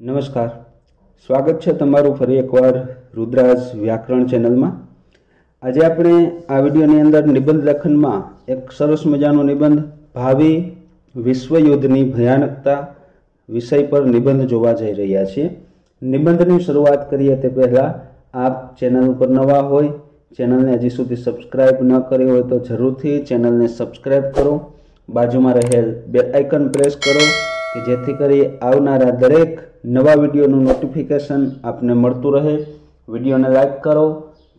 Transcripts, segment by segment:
નમસ્કાર, સ્વાગત છે તમારું ફરી એકવાર રુદ્રાજ વ્યાકરણ ચેનલમાં। આજે આપણે આ વિડીયોની અંદર નિબંધ લેખનમાં એક સરસ મજાનો નિબંધ ભાવિ વિશ્વયુદ્ધની ભયાનકતા વિષય પર નિબંધ જોવા જઈ રહ્યા છીએ। નિબંધની શરૂઆત કરીએ તે પહેલાં આપ ચેનલ ઉપર નવા હોય, ચેનલને હજી સુધી સબસ્ક્રાઇબ ન કરી હોય તો જરૂરથી ચેનલને સબસ્ક્રાઇબ કરો, બાજુમાં રહેલ બેલ આઇકન પ્રેસ કરો કે જેથી કરી આવનારા દરેક નવા વિડીયોનું નોટિફિકેશન આપને મળતું રહે। વિડીયોને લાઈક કરો,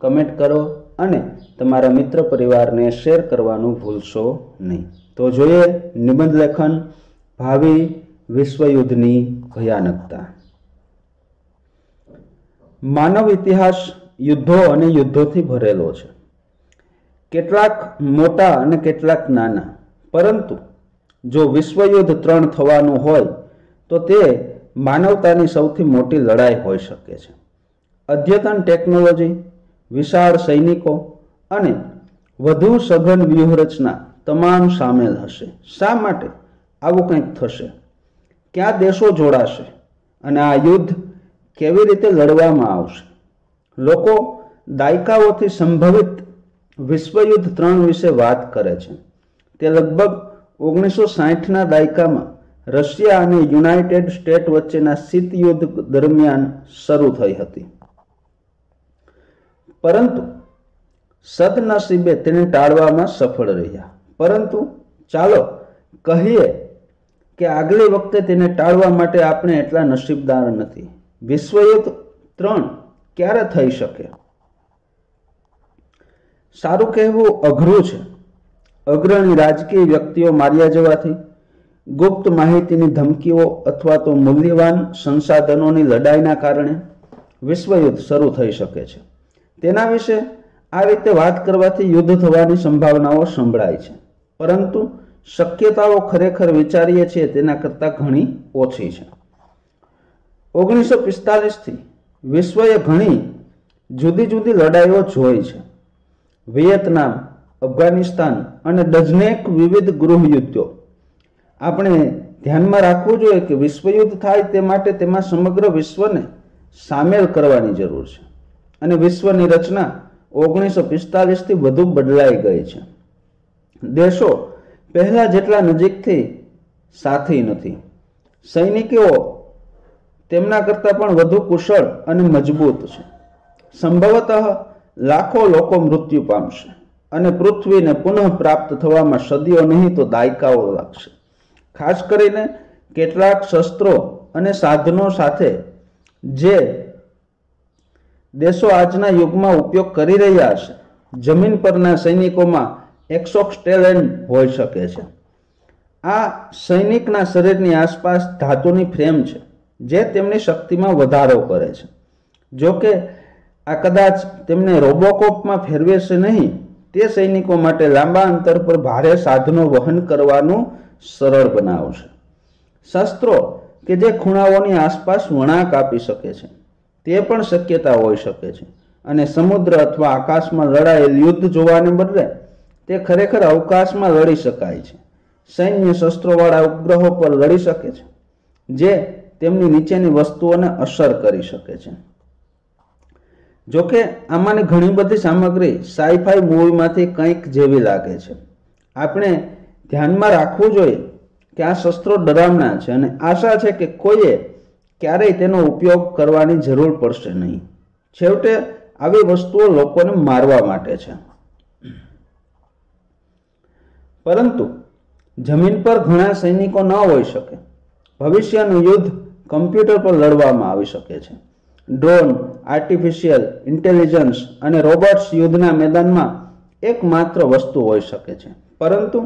કમેન્ટ કરો અને તમારા મિત્ર પરિવારને શેર કરવાનું ભૂલશો નહીં। તો જોઈએ નિબંધ લેખન ભાવિ વિશ્વયુદ્ધની ભયાનકતા। માનવ ઇતિહાસ યુદ્ધો અને યુદ્ધોથી ભરેલો છે, કેટલાક મોટા અને કેટલાક નાના, પરંતુ જો વિશ્વયુદ્ધ 3 થવાનું હોય તો તે માનવતાની સૌથી મોટી લડાઈ હોઈ શકે છે। અદ્યતન ટેકનોલોજી, વિશાળ સૈનિકો અને વધુ સઘન વ્યૂહરચના તમામ સામેલ હશે। શા માટે આવું કંઈક થશે? ક્યાં દેશો જોડાશે અને આ યુદ્ધ કેવી રીતે લડવામાં આવશે? લોકો દાયકાઓથી સંભવિત વિશ્વયુદ્ધ 3 વિશે વાત કરે છે। તે લગભગ 1960ના દાયકામાં રશિયા અને યુનાઇટેડ સ્ટેટ વચ્ચેના શીત યુદ્ધ દરમિયાન શરૂ થઈ હતી, પરંતુ સદનસીબે તેને ટાળવામાં સફળ રહ્યા। પરંતુ ચાલો કહીએ કે આગલી વખતે તેને ટાળવા માટે આપણે એટલા નસીબદાર નથી। વિશ્વયુદ્ધ 3 ક્યારે થઈ શકે? સારું કહેવું અઘરું છે। અગ્રણી રાજકીય વ્યક્તિઓ માર્યા જવાથી, ગુપ્ત માહિતીની ધમકીઓ અથવા તો મૂલ્યવાન સંસાધનોની લડાઈના કારણે વિશ્વયુદ્ધ શરૂ થઈ શકે છે। તેના વિશે આ રીતે વાત કરવાથી યુદ્ધ થવાની સંભાવનાઓ સંભળાય છે, પરંતુ શક્યતાઓ ખરેખર વિચારીએ છીએ તેના કરતાં ઘણી ઓછી છે। 1945થી વિશ્વએ ઘણી જુદી જુદી લડાઈઓ જોઈ છે। વિયેતનામ, અફઘાનિસ્તાન અને ડઝનેક વિવિધ ગૃહયુદ્ધો। આપણે ધ્યાનમાં રાખવું જોઈએ કે વિશ્વયુદ્ધ થાય તે માટે તેમાં સમગ્ર વિશ્વને સામેલ કરવાની જરૂર છે, અને વિશ્વની રચના 1945થી વધુ બદલાઈ ગઈ છે। દેશો પહેલા જેટલા નજીકથી સાથી નથી, સૈનિકો તેમના કરતાં પણ વધુ કુશળ અને મજબૂત છે। સંભવતઃ લાખો લોકો મૃત્યુ પામશે અને પૃથ્વીને પુનઃ પ્રાપ્ત થવામાં સદીઓ નહીં તો દાયકાઓ લાગશે। ખાસ કરીને કેટલાક શસ્ત્રો અને સાધનો સાથે જે દેશો આજના યુગમાં ઉપયોગ કરી રહ્યા છે, જમીન પરના સૈનિકોમાં એક્સોસ્કેલેટન હોઈ શકે છે। આ સૈનિકના શરીરની આસપાસ ધાતુની ફ્રેમ છે જે તેમની શક્તિમાં વધારો કરે છે। જો કે આ કદાચ તેમને રોબોકોપમાં ફેરવેશે નહીં, તે સૈનિકો માટે લાંબા અંતર પર ભારે સાધનો વહન કરવાનું સરળ બનાવશે। શસ્ત્રો કે જે ખૂણાઓની આસપાસ વળાંક આપી શકે છે તે પણ શક્યતા હોઈ શકે છે, અને સમુદ્ર અથવા આકાશમાં લડાયેલ યુદ્ધ જોવાને બદલે તે ખરેખર અવકાશમાં લડી શકાય છે। સૈન્ય શસ્ત્રોવાળા ઉપગ્રહો પર લડી શકે છે જે તેમની નીચેની વસ્તુઓને અસર કરી શકે છે। જોકે આમાંની ઘણી બધી સામગ્રી સાઈફાઈ મૂવીમાંથી કંઈક જેવી લાગે છે। આપણે ધ્યાનમાં રાખવું જોઈએ કે આ શસ્ત્રો ડરામણા છે અને આશા છે કે કોઈએ ક્યારેય તેનો ઉપયોગ કરવાની જરૂર પડશે નહીં। છેવટે આવી વસ્તુઓ લોકોને મારવા માટે છે, પરંતુ જમીન પર ઘણા સૈનિકો ન હોઈ શકે। ભવિષ્યનું યુદ્ધ કમ્પ્યુટર પર લડવામાં આવી શકે છે। ડ્રોન, આર્ટિફિશિયલ ઇન્ટેલિજન્સ અને રોબોટ્સ યુદ્ધના મેદાનમાં એકમાત્ર વસ્તુ હોઈ શકે છે, પરંતુ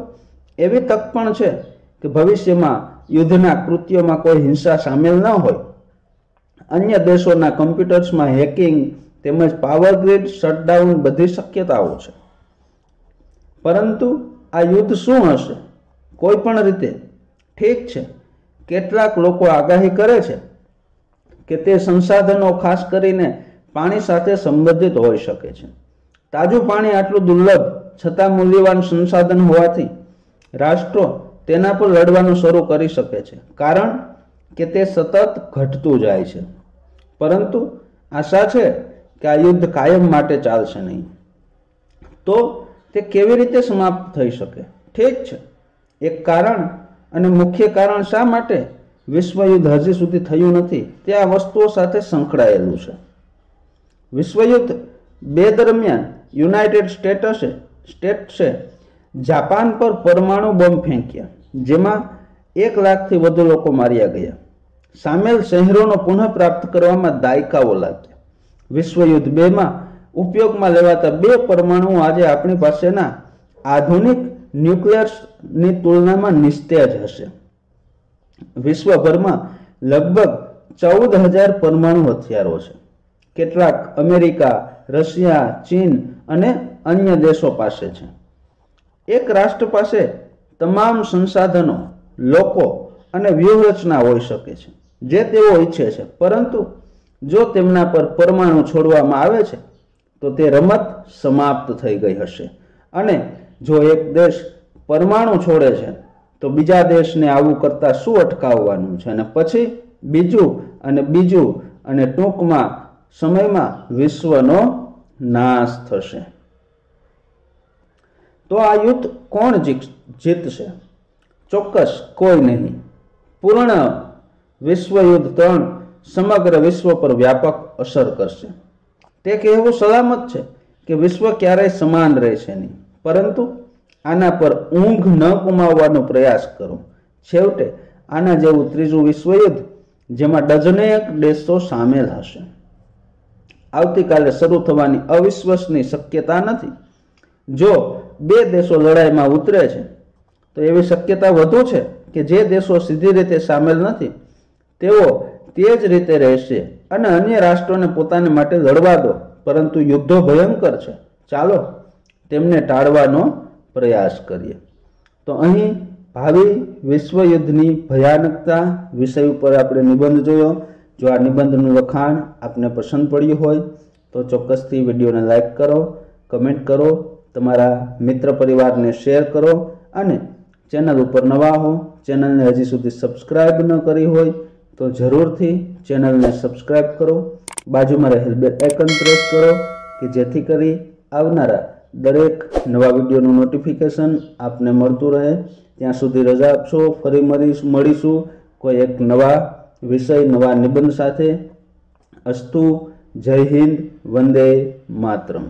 એવી તક પણ છે કે ભવિષ્યમાં યુદ્ધના કૃત્યોમાં કોઈ હિંસા સામેલ ન હોય। અન્ય દેશોના કમ્પ્યુટર્સમાં હેકિંગ તેમજ પાવર ગ્રીડ શટડાઉન બધી શક્યતાઓ છે, પરંતુ આ યુદ્ધ શું હશે? કોઈ પણ રીતે ઠીક છે, કેટલાક લોકો આગાહી કરે છે કે તે સંસાધનો ખાસ કરીને પાણી સાથે સંબંધિત હોઈ શકે છે। તાજું પાણી આટલું દુર્લભ છતાં મૂલ્યવાન સંસાધન હોવાથી રાષ્ટ્રો તેના પર લડવાનું શરૂ કરી શકે છે, કારણ કે તે સતત ઘટતું જાય છે, પરંતુ આશા છે કે આ યુદ્ધ કાયમ માટે ચાલશે નહીં. તો તે કેવી રીતે સમાપ્ત થઈ શકે? ઠીક છે, એક કારણ અને મુખ્ય કારણ શા માટે વિશ્વયુદ્ધ હજી સુધી થયું નથી તે આ વસ્તુઓ સાથે સંકળાયેલું છે. વિશ્વયુદ્ધ 2 દરમિયાન યુનાઇટેડ સ્ટેટ્સે જાપાન પર પરમાણુ બોમ્બ ફેંક્યા, જેમાં 1 લાખથી વધુ લોકો માર્યા ગયા. સામેલ શહેરોનો પુનઃપ્રાપ્ત કરવામાં દાયકાઓ લાગ્યા. વિશ્વયુદ્ધ 2માં ઉપયોગમાં લેવાતા 2 પરમાણુઓ આજે આપણી પાસેના આધુનિક ન્યુક્લિયર્સની તુલનામાં નિસ્તેજ હશે. વિશ્વભરમાં લગભગ 14,000 પરમાણુ હથિયારો છે. કેટલાક અમેરિકા, રશિયા, ચીન અને અન્ય દેશો પાસે છે. એક રાષ્ટ્ર પાસે તમામ સંસાધનો, લોકો અને વ્યૂહરચના હોઈ શકે છે જે તેઓ ઈચ્છે છે, પરંતુ જો તેમના પર પરમાણુ છોડવામાં આવે છે તો તે રમત સમાપ્ત થઈ ગઈ હશે. અને જો એક દેશ પરમાણુ છોડે છે તો બીજા દેશને આવું કરતા શું અટકાવવાનું છે, અને પછી બીજું અને ટૂંકમાં સમયમાં વિશ્વનો નાશ થશે. તો આ યુદ્ધ કોણ જીતશે? ચોક્કસ કોઈ નહીં. પૂર્ણ વિશ્વયુદ્ધ 3 સમગ્ર વિશ્વ પર વ્યાપક અસર કરશે. તે કહેવું સલામત છે કે વિશ્વ ક્યારેય સમાન રહેશે નહીં, પરંતુ આના પર ઊંઘ ન ગુમાવવાનો પ્રયાસ કરો. છેવટે આના જેવું ત્રીજું વિશ્વયુદ્ધ જેમાં ડઝનેક દેશો સામેલ હશે. આવતીકાલે શરૂ થવાની અવિશ્વસનીય શક્યતા નથી. જો 2 દેશો લડાઈમાં ઉતરે છે તો એવી શક્યતા વધુ છે કે જે દેશો સીધી રીતે સામેલ નથી તેઓ તે જ રીતે રહેશે અને અન્ય રાષ્ટ્રોને પોતાને માટે લડવા દો. પરંતુ યુદ્ધો ભયંકર છે, ચાલો તેમને ટાળવાનો પ્રયાસ કરીએ. તો અહીં ભાવિ વિશ્વયુદ્ધની ભયાનકતા વિષય ઉપર આપણે નિબંધ જોયો. જો આ નિબંધનું લખાણ આપને પસંદ પડ્યું હોય તો ચોક્કસથી વિડીયોને લાઈક કરો, કમેન્ટ કરો, તમારા મિત્ર પરિવારને શેર કરો, અને ચેનલ ઉપર નવા હો, ચેનલને હજી સુધી સબસ્ક્રાઈબ ન કરી હોય તો જરૂરથી ચેનલને સબસ્ક્રાઈબ કરો. બાજુમાં રહેલ બેલ આઇકન પ્રેસ કરો કે જેથી કરી આવનારા દરેક નવા વિડીયોનું નોટિફિકેશન આપને મળતું રહે. ત્યાં સુધી રજા આપશો. ફરી મળીશું કોઈ એક નવા વિષય, નવા નિબંધ સાથે. અસ્તુ. જય હિન્દ. વંદે માતરમ.